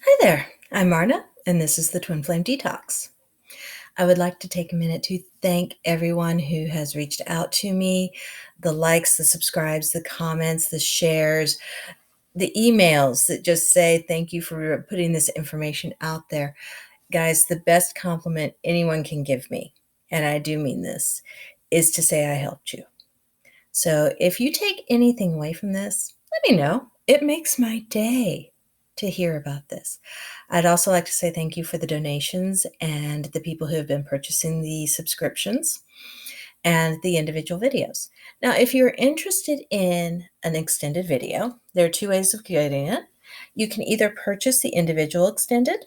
Hi there, I'm Marna, and this is the Twin Flame Detox. I would like to take a minute to thank everyone who has reached out to me, the likes, the subscribes, the comments, the shares, the emails that just say thank you for putting this information out there. Guys, the best compliment anyone can give me, and I do mean this, is to say I helped you. So if you take anything away from this, let me know. It makes my day to hear about this. I'd also like to say thank you for the donations and the people who have been purchasing the subscriptions and the individual videos. Now, if you're interested in an extended video, there are two ways of getting it. You can either purchase the individual extended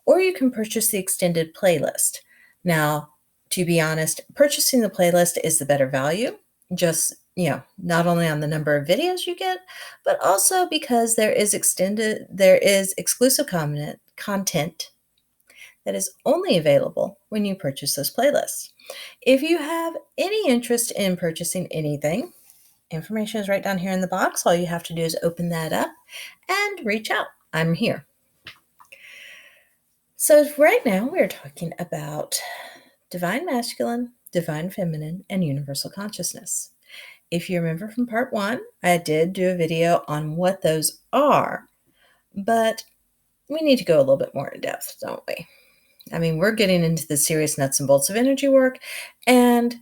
or you can purchase the extended playlist. Now, to be honest, purchasing the playlist is the better value, just not only on the number of videos you get, but also because there is exclusive content that is only available when you purchase those playlists. If you have any interest in purchasing anything, information is right down here in the box. All you have to do is open that up and reach out. I'm here. So right now we're talking about divine masculine, divine feminine, and universal consciousness. If you remember from part 1, I did do a video on what those are, but we need to go a little bit more in depth, don't we? I mean, we're getting into the serious nuts and bolts of energy work, and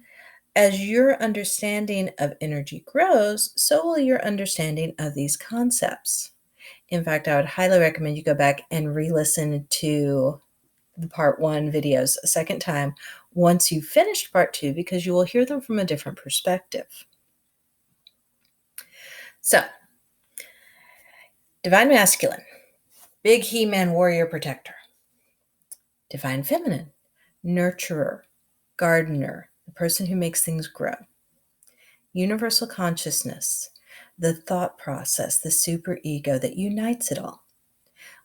as your understanding of energy grows, so will your understanding of these concepts. In fact, I would highly recommend you go back and re-listen to the part 1 videos a second time once you've finished part 2, because you will hear them from a different perspective. So, divine masculine, big He-Man warrior protector. Divine feminine, nurturer, gardener, the person who makes things grow. Universal consciousness, the thought process, the superego that unites it all.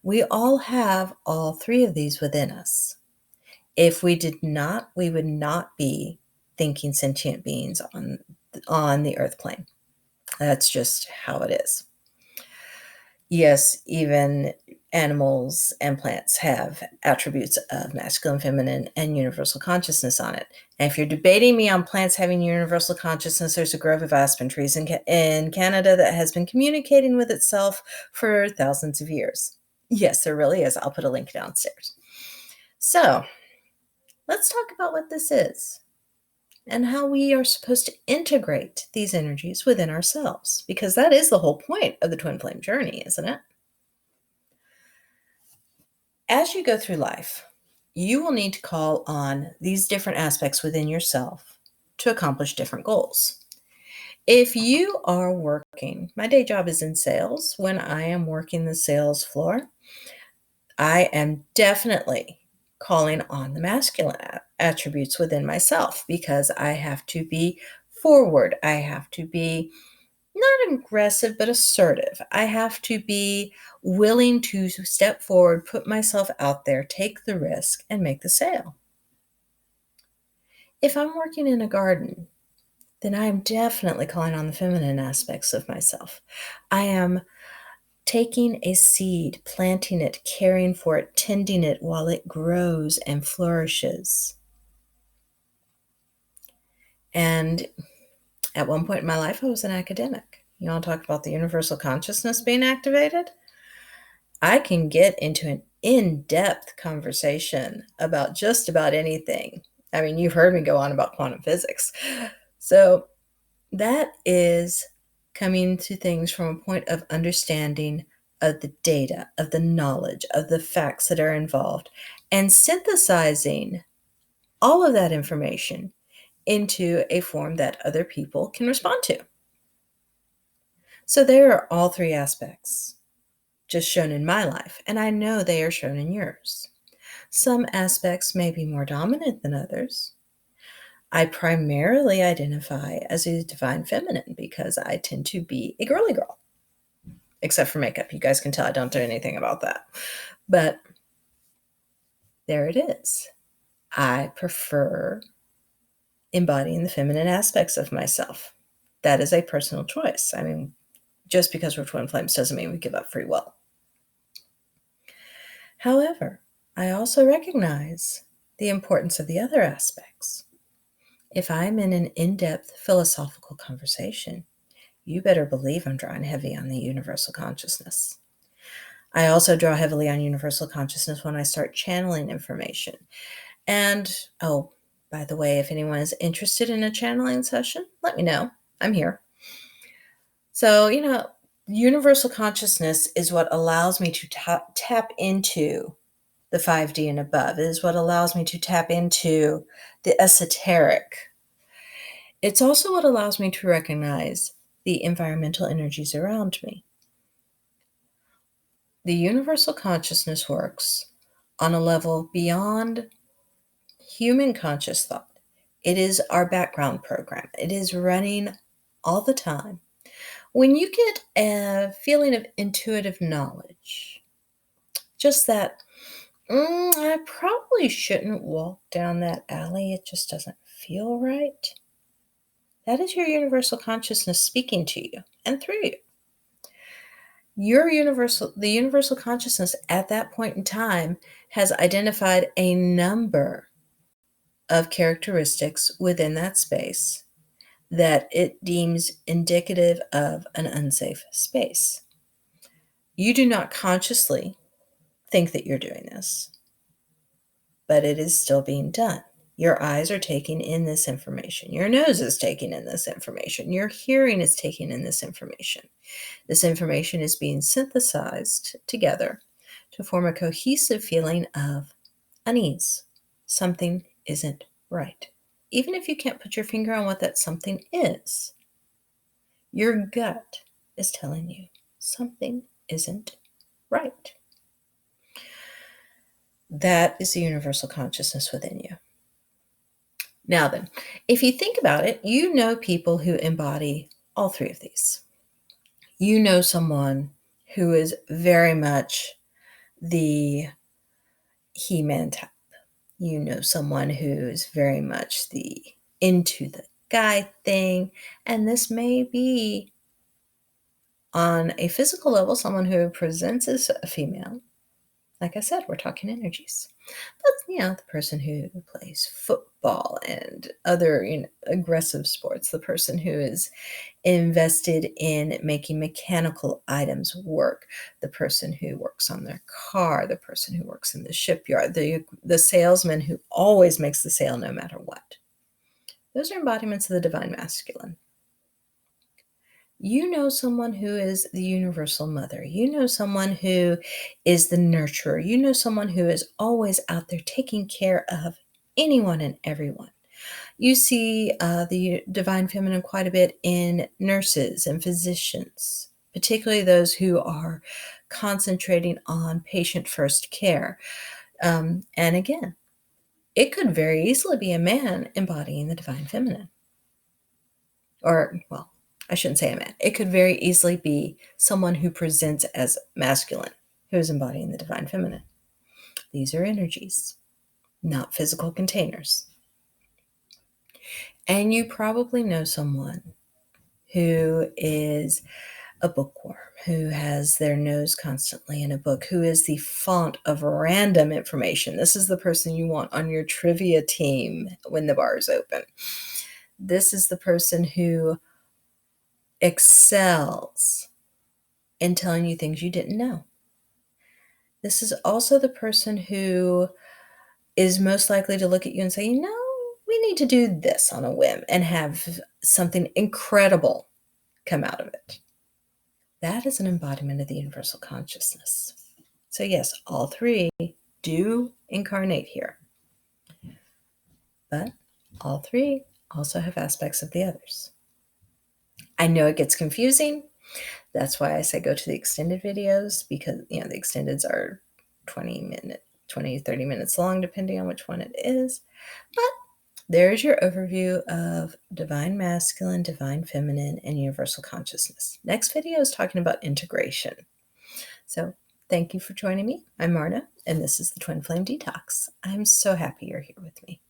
We all have all 3 of these within us. If we did not, we would not be thinking sentient beings on the earth plane. That's just how it is. Yes, even animals and plants have attributes of masculine, feminine, and universal consciousness on it. And if you're debating me on plants having universal consciousness, there's a grove of aspen trees in Canada that has been communicating with itself for thousands of years. Yes, there really is. I'll put a link downstairs. So let's talk about what this is and how we are supposed to integrate these energies within ourselves, because that is the whole point of the twin flame journey, isn't it? As you go through life, you will need to call on these different aspects within yourself to accomplish different goals. If you are working, my day job is in sales. When I am working the sales floor, I am definitely calling on the masculine attributes within myself, because I have to be forward. I have to be not aggressive, but assertive. I have to be willing to step forward, put myself out there, take the risk, and make the sale. If I'm working in a garden, then I am definitely calling on the feminine aspects of myself. I am taking a seed, planting it, caring for it, tending it while it grows and flourishes. And at one point in my life, I was an academic. You want to talk about the universal consciousness being activated? I can get into an in-depth conversation about just about anything. I mean, you've heard me go on about quantum physics. So that is coming to things from a point of understanding of the data, of the knowledge, of the facts that are involved, and synthesizing all of that information into a form that other people can respond to. So there are all 3 aspects just shown in my life, and I know they are shown in yours. Some aspects may be more dominant than others. I primarily identify as a divine feminine because I tend to be a girly girl, except for makeup. You guys can tell I don't do anything about that. But there it is. I prefer embodying the feminine aspects of myself. That is a personal choice. I mean, just because we're twin flames doesn't mean we give up free will. However, I also recognize the importance of the other aspects. If I'm in an in-depth philosophical conversation, you better believe I'm drawing heavy on the universal consciousness. I also draw heavily on universal consciousness when I start channeling information. And, oh, by the way, if anyone is interested in a channeling session, let me know. I'm here. So, universal consciousness is what allows me to tap into the 5D and above. It is what allows me to tap into the esoteric. It's also what allows me to recognize the environmental energies around me. The universal consciousness works on a level beyond human conscious thought. It is our background program. It is running all the time. When you get a feeling of intuitive knowledge, just that, I probably shouldn't walk down that alley, it just doesn't feel right. That is your universal consciousness speaking to you and through you. The universal consciousness at that point in time has identified a number of characteristics within that space that it deems indicative of an unsafe space. You do not consciously think that you're doing this, but it is still being done. Your eyes are taking in this information. Your nose is taking in this information. Your hearing is taking in this information. This information is being synthesized together to form a cohesive feeling of unease. Something isn't right. Even if you can't put your finger on what that something is, your gut is telling you something isn't right. That is the universal consciousness within you. Now then, if you think about it, you know people who embody all three of these. You know someone who is very much the He-Man type. You know someone who's very much the into the guy thing. And this may be on a physical level, someone who presents as a female. Like I said, we're talking energies. But, the person who plays football and other, aggressive sports, the person who is invested in making mechanical items work, the person who works on their car, the person who works in the shipyard, the salesman who always makes the sale no matter what. Those are embodiments of the divine masculine. You know someone who is the universal mother. You know someone who is the nurturer. You know someone who is always out there taking care of anyone and everyone. You see the divine feminine quite a bit in nurses and physicians, particularly those who are concentrating on patient-first care. And again, it could very easily be a man embodying the divine feminine. Or, well, I shouldn't say a man. It could very easily be someone who presents as masculine, who is embodying the divine feminine. These are energies, not physical containers. And you probably know someone who is a bookworm, who has their nose constantly in a book, who is the font of random information. This is the person you want on your trivia team when the bar is open. This is the person who excels in telling you things you didn't know. This is also the person who is most likely to look at you and say, we need to do this on a whim and have something incredible come out of it. That is an embodiment of the universal consciousness. So yes, all three do incarnate here. But all three also have aspects of the others. I know it gets confusing. That's why I say go to the extended videos, because the extendeds are 30 minutes long, depending on which one it is. But there's your overview of divine masculine, divine feminine, and universal consciousness. Next video is talking about integration. So thank you for joining me. I'm Marna, and this is the Twin Flame Detox. I'm so happy you're here with me.